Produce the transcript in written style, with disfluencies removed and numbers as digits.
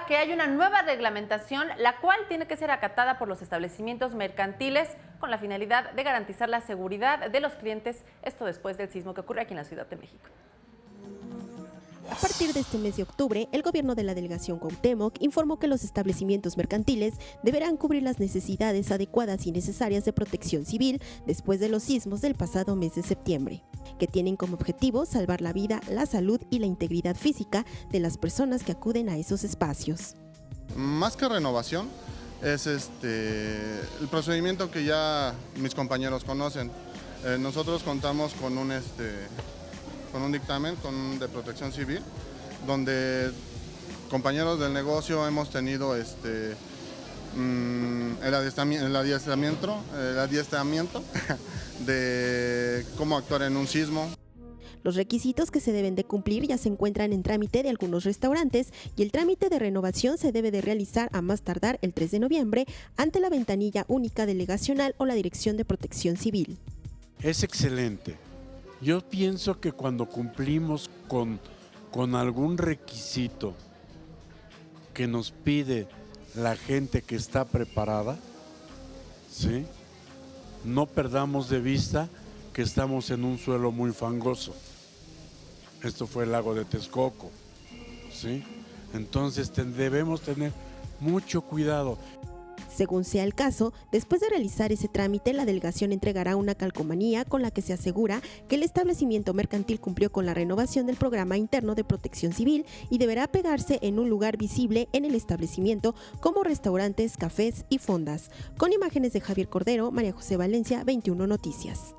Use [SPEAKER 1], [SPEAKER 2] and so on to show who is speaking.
[SPEAKER 1] señala que hay una nueva reglamentación, la cual tiene que ser acatada por los establecimientos mercantiles con la finalidad de garantizar la seguridad de los clientes, esto después del sismo que ocurre aquí en la Ciudad de México.
[SPEAKER 2] A partir de este mes de octubre, el gobierno de la delegación Cuauhtémoc informó que los establecimientos mercantiles deberán cubrir las necesidades adecuadas y necesarias de protección civil después de los sismos del pasado mes de septiembre, que tienen como objetivo salvar la vida, la salud y la integridad física de las personas que acuden a esos espacios.
[SPEAKER 3] Más que renovación, es el procedimiento que ya mis compañeros conocen. Nosotros contamos con un dictamen de protección civil, donde compañeros del negocio hemos tenido el adiestramiento de cómo actuar en un sismo.
[SPEAKER 2] Los requisitos que se deben de cumplir ya se encuentran en trámite de algunos restaurantes y el trámite de renovación se debe de realizar a más tardar el 3 de noviembre ante la ventanilla única delegacional o la Dirección de Protección Civil.
[SPEAKER 4] Es excelente. Yo pienso que cuando cumplimos con algún requisito que nos pide la gente que está preparada, ¿sí?, no perdamos de vista que estamos en un suelo muy fangoso. Esto fue el lago de Texcoco, ¿sí? Entonces debemos tener mucho cuidado.
[SPEAKER 2] Según sea el caso, después de realizar ese trámite, la delegación entregará una calcomanía con la que se asegura que el establecimiento mercantil cumplió con la renovación del programa interno de protección civil y deberá pegarse en un lugar visible en el establecimiento como restaurantes, cafés y fondas. Con imágenes de Javier Cordero, María José Valencia, 21 Noticias.